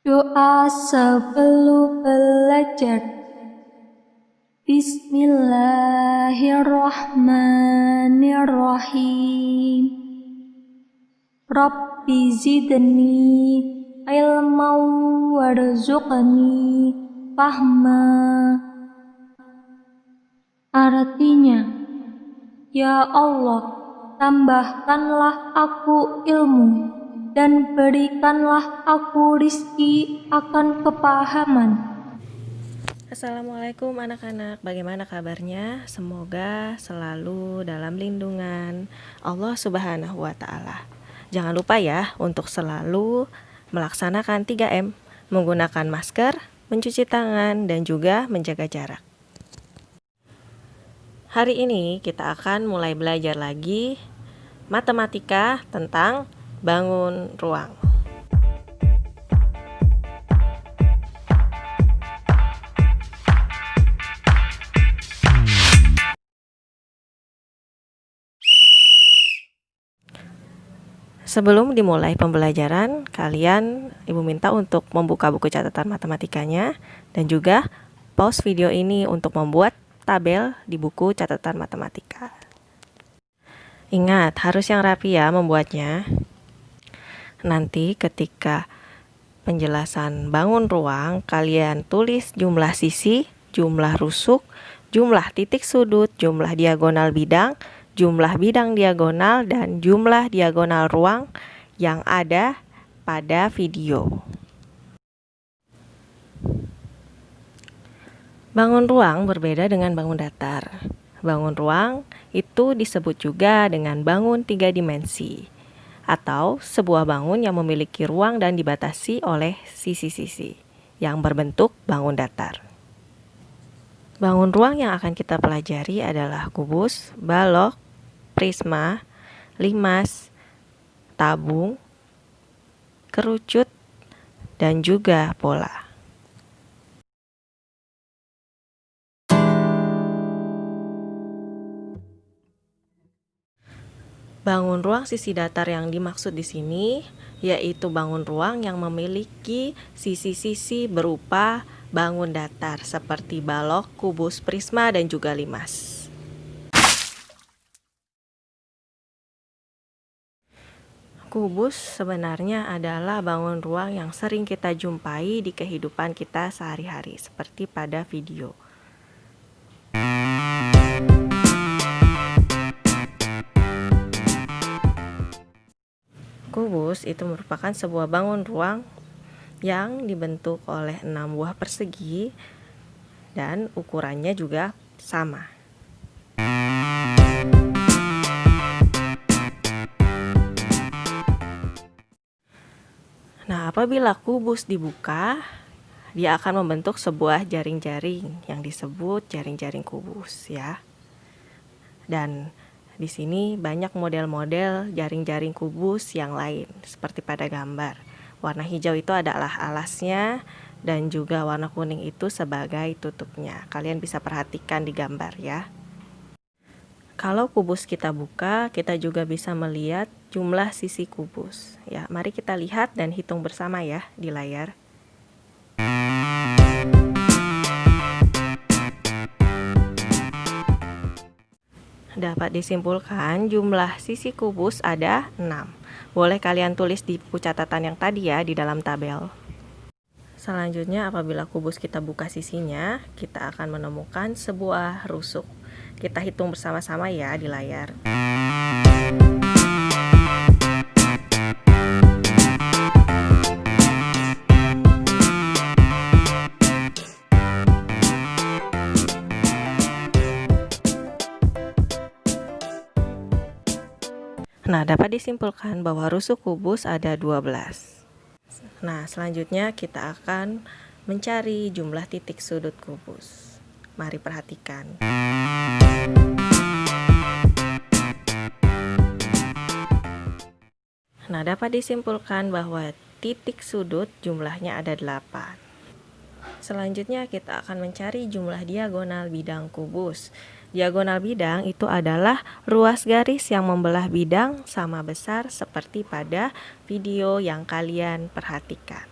Doa sebelum belajar. Bismillahirrahmanirrahim. Rabbi zidni ilman warzuqni fahma. Artinya, ya Allah, tambahkanlah aku ilmu dan berikanlah aku rizki akan kepahaman. Assalamualaikum anak-anak, bagaimana kabarnya? Semoga selalu dalam lindungan Allah Subhanahu wa Ta'ala. Jangan lupa ya untuk selalu melaksanakan 3M, menggunakan masker, mencuci tangan, dan juga menjaga jarak. Hari ini kita akan mulai belajar lagi matematika tentang bangun ruang. Sebelum dimulai pembelajaran, Ibu minta untuk membuka buku catatan matematikanya dan juga pause video ini untuk membuat tabel di buku catatan matematika. Ingat, harus yang rapi ya membuatnya. Nanti ketika penjelasan bangun ruang, kalian tulis jumlah sisi, jumlah rusuk, jumlah titik sudut, jumlah diagonal bidang, jumlah bidang diagonal, dan jumlah diagonal ruang yang ada pada video. Bangun ruang berbeda dengan bangun datar. Bangun ruang itu disebut juga dengan bangun 3 dimensi, atau sebuah bangun yang memiliki ruang dan dibatasi oleh sisi-sisi yang berbentuk bangun datar. Bangun ruang yang akan kita pelajari adalah kubus, balok, prisma, limas, tabung, kerucut, dan juga bola. Bangun ruang sisi datar yang dimaksud di sini yaitu bangun ruang yang memiliki sisi-sisi berupa bangun datar seperti balok, kubus, prisma, dan juga limas. Kubus sebenarnya adalah bangun ruang yang sering kita jumpai di kehidupan kita sehari-hari seperti pada video. Kubus itu merupakan sebuah bangun ruang yang dibentuk oleh 6 buah persegi dan ukurannya juga sama. Nah, apabila kubus dibuka, dia akan membentuk sebuah jaring-jaring yang disebut jaring-jaring kubus ya. Dan di sini banyak model-model jaring-jaring kubus yang lain seperti pada gambar. Warna hijau itu adalah alasnya dan juga warna kuning itu sebagai tutupnya. Kalian bisa perhatikan di gambar ya. Kalau kubus kita buka, kita juga bisa melihat jumlah sisi kubus. Ya, mari kita lihat dan hitung bersama ya di layar. Dapat disimpulkan jumlah sisi kubus ada 6. Boleh kalian tulis di buku catatan yang tadi ya di dalam tabel. Selanjutnya apabila kubus kita buka sisinya, kita akan menemukan sebuah rusuk. Kita hitung bersama-sama ya di layar. Nah, dapat disimpulkan bahwa rusuk kubus ada 12. Nah, selanjutnya kita akan mencari jumlah titik sudut kubus. Mari perhatikan. Nah, dapat disimpulkan bahwa titik sudut jumlahnya ada 8. Selanjutnya kita akan mencari jumlah diagonal bidang kubus. Diagonal bidang itu adalah ruas garis yang membelah bidang sama besar seperti pada video yang kalian perhatikan.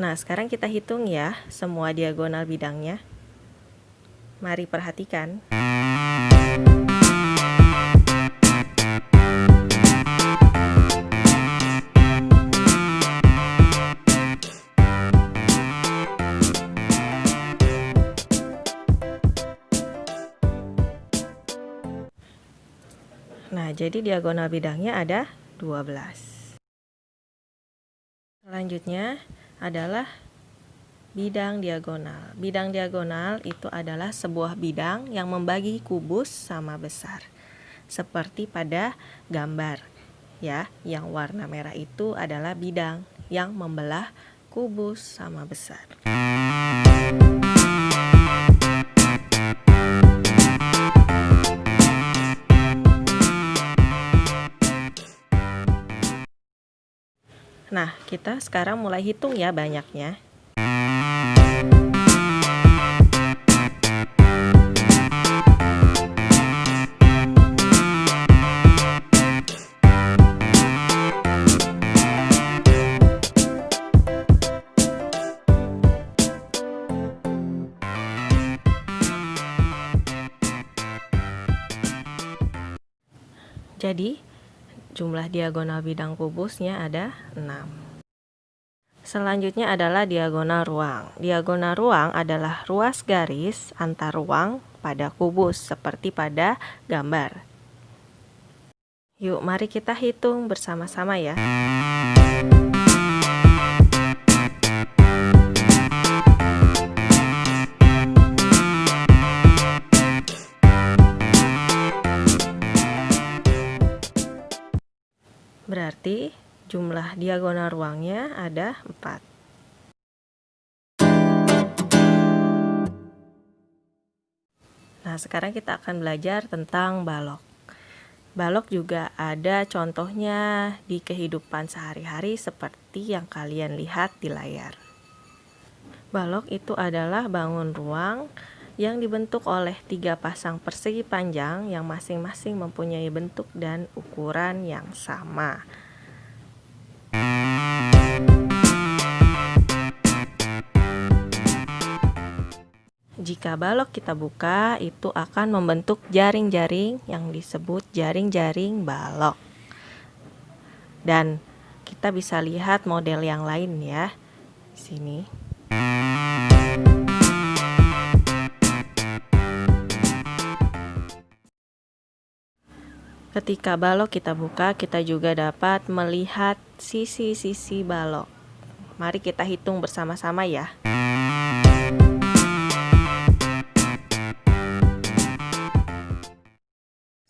Nah, sekarang kita hitung ya semua diagonal bidangnya. Mari perhatikan. Nah, jadi diagonal bidangnya ada 12. Selanjutnya adalah bidang diagonal. Bidang diagonal itu adalah sebuah bidang yang membagi kubus sama besar. Seperti pada gambar, ya, yang warna merah itu adalah bidang yang membelah kubus sama besar. Nah, kita sekarang mulai hitung ya banyaknya. Jadi, jumlah diagonal bidang kubusnya ada 6. Selanjutnya adalah diagonal ruang. Diagonal ruang adalah ruas garis antar ruang pada kubus, seperti pada gambar. Yuk, mari kita hitung bersama-sama ya. Berarti jumlah diagonal ruangnya ada 4. Nah, sekarang kita akan belajar tentang balok. Balok juga ada contohnya di kehidupan sehari-hari seperti yang kalian lihat di layar. Balok itu adalah bangun ruang yang dibentuk oleh 3 pasang persegi panjang yang masing-masing mempunyai bentuk dan ukuran yang sama. Jika balok kita buka, itu akan membentuk jaring-jaring yang disebut jaring-jaring balok. Dan kita bisa lihat model yang lain ya di sini. Ketika balok kita buka, kita juga dapat melihat sisi-sisi balok. Mari kita hitung bersama-sama ya.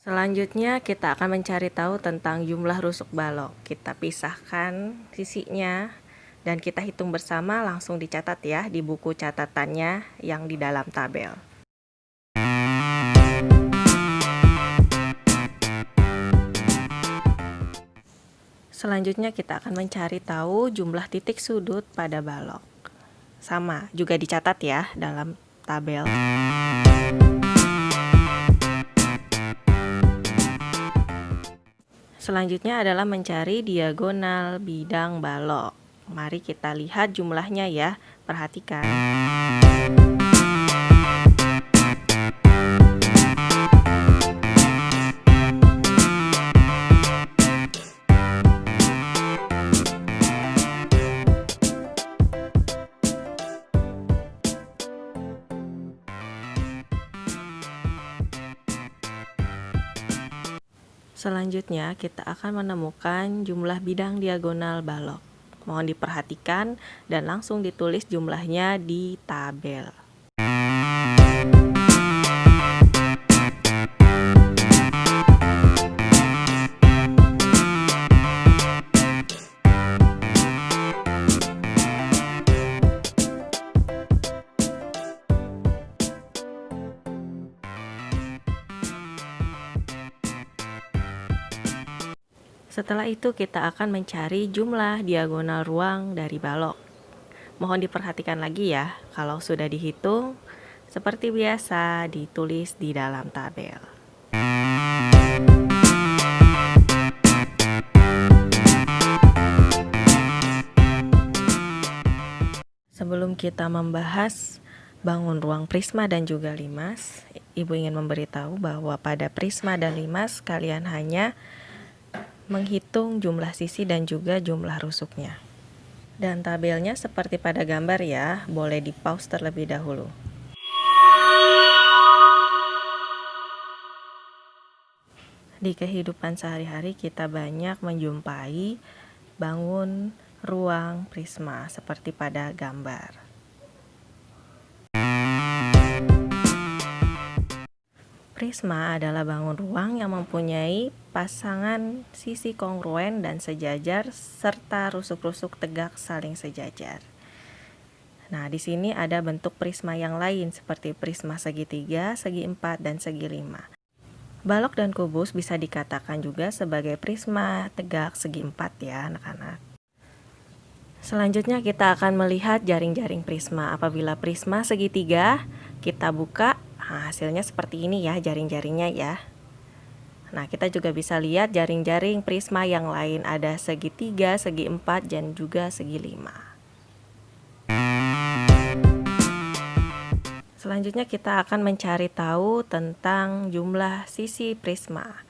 Selanjutnya kita akan mencari tahu tentang jumlah rusuk balok. Kita pisahkan sisinya dan kita hitung bersama, langsung dicatat ya di buku catatannya yang di dalam tabel. Selanjutnya kita akan mencari tahu jumlah titik sudut pada balok. Sama, juga dicatat ya dalam tabel. Selanjutnya adalah mencari diagonal bidang balok. Mari kita lihat jumlahnya ya, perhatikan. Selanjutnya kita akan menemukan jumlah bidang diagonal balok. Mohon diperhatikan dan langsung ditulis jumlahnya di tabel. Setelah itu kita akan mencari jumlah diagonal ruang dari balok. Mohon diperhatikan lagi ya, kalau sudah dihitung, seperti biasa ditulis di dalam tabel. Sebelum kita membahas bangun ruang prisma dan juga limas, Ibu ingin memberitahu bahwa pada prisma dan limas kalian hanya menghitung jumlah sisi dan juga jumlah rusuknya. Dan tabelnya seperti pada gambar ya, boleh di pause terlebih dahulu. Di kehidupan sehari-hari kita banyak menjumpai bangun ruang prisma seperti pada gambar. Prisma adalah bangun ruang yang mempunyai pasangan sisi kongruen dan sejajar serta rusuk-rusuk tegak saling sejajar. Nah, di sini ada bentuk prisma yang lain seperti prisma segitiga, segi 4 dan segi 5. Balok dan kubus bisa dikatakan juga sebagai prisma tegak segi 4 ya, anak-anak. Selanjutnya kita akan melihat jaring-jaring prisma. Apabila prisma segitiga kita buka, hasilnya seperti ini ya jaring-jaringnya ya. Nah, kita juga bisa lihat jaring-jaring prisma yang lain, ada segitiga, segi 4 dan juga segi 5. Selanjutnya kita akan mencari tahu tentang jumlah sisi prisma.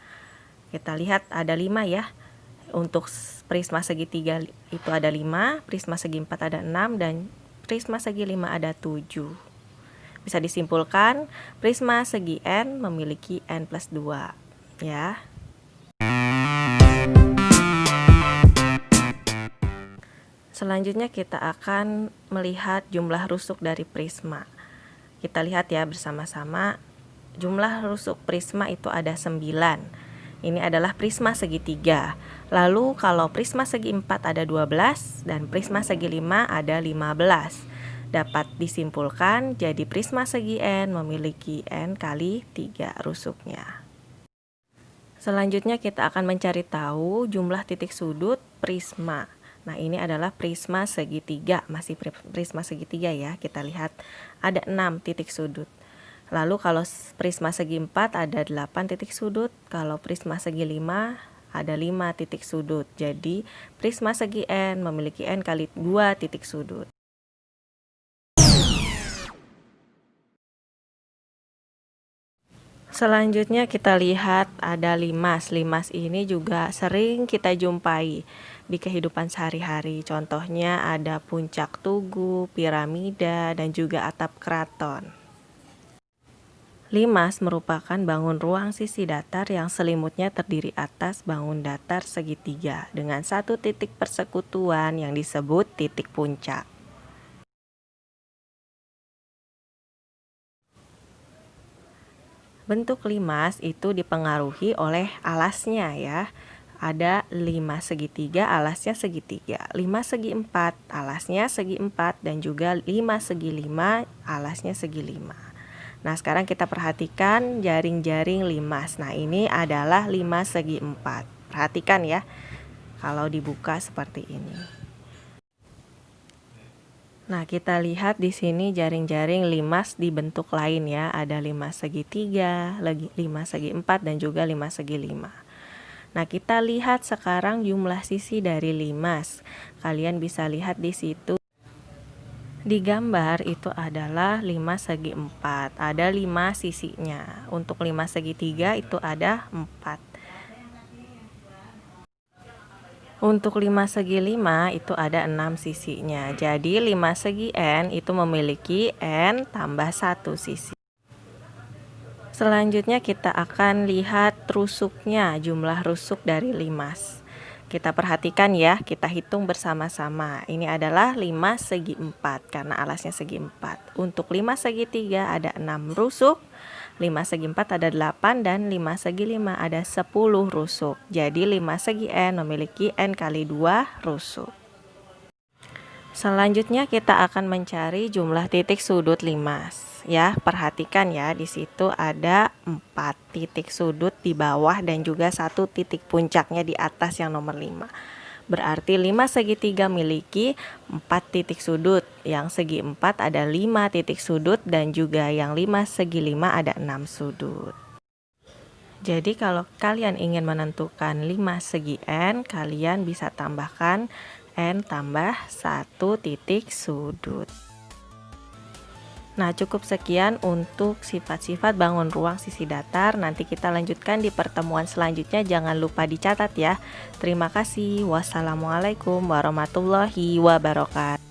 Kita lihat ada 5 ya. Untuk prisma segitiga itu ada 5, prisma segi 4 ada 6, dan prisma segi 5 ada 7. Bisa disimpulkan, prisma segi N memiliki N plus 2 ya. Selanjutnya kita akan melihat jumlah rusuk dari prisma. Kita lihat ya bersama-sama, jumlah rusuk prisma itu ada 9. Ini adalah prisma segitiga. Lalu kalau prisma segi 4 ada 12 dan prisma segi 5 ada 15. Dapat disimpulkan jadi prisma segi N memiliki N kali 3 rusuknya. Selanjutnya kita akan mencari tahu jumlah titik sudut prisma. Nah, ini adalah prisma segitiga, masih prisma segitiga ya. Kita lihat ada 6 titik sudut. Lalu kalau prisma segi 4 ada 8 titik sudut, kalau prisma segi 5 ada 5 titik sudut. Jadi prisma segi N memiliki N kali 2 titik sudut. Selanjutnya kita lihat ada limas. Limas ini juga sering kita jumpai di kehidupan sehari-hari. Contohnya ada puncak tugu, piramida, dan juga atap keraton. Limas merupakan bangun ruang sisi datar yang selimutnya terdiri atas bangun datar segitiga dengan satu titik persekutuan yang disebut titik puncak. Bentuk limas itu dipengaruhi oleh alasnya ya. Ada limas segitiga, alasnya segitiga. Limas segi 4, alasnya segi 4, dan juga limas segi 5, alasnya segi 5. Nah, sekarang kita perhatikan jaring-jaring limas. Nah, ini adalah limas segi 4. Perhatikan ya, kalau dibuka seperti ini. Nah, kita lihat di sini jaring-jaring limas di bentuk lain ya. Ada limas segitiga, limas segi 4, dan juga limas segi 5. Nah, kita lihat sekarang jumlah sisi dari limas. Kalian bisa lihat di situ. Di gambar itu adalah limas segi 4, ada 5 sisinya. Untuk limas segitiga itu ada 4. Untuk limas segi 5 itu ada 6 sisinya. Jadi limas segi N itu memiliki N tambah 1 sisi. Selanjutnya kita akan lihat rusuknya, jumlah rusuk dari limas. Kita perhatikan ya, kita hitung bersama-sama. Ini adalah limas segi 4 karena alasnya segi 4. Untuk limas segitiga ada 6 rusuk, limas segi 4 ada 8, dan limas segi 5 ada 10 rusuk. Jadi limas segi N memiliki N kali 2 rusuk. Selanjutnya kita akan mencari jumlah titik sudut limas. Ya, perhatikan ya, di situ ada 4 titik sudut di bawah dan juga 1 titik puncaknya di atas yang nomor 5. Berarti limas segitiga miliki 4 titik sudut. Yang segi 4 ada 5 titik sudut, dan juga yang limas segi 5 ada 6 sudut. Jadi kalau kalian ingin menentukan limas segi N, kalian bisa tambahkan N tambah 1 titik sudut. Nah, cukup sekian untuk sifat-sifat bangun ruang sisi datar. Nanti kita lanjutkan di pertemuan selanjutnya. Jangan lupa dicatat ya. Terima kasih. Wassalamualaikum warahmatullahi wabarakatuh.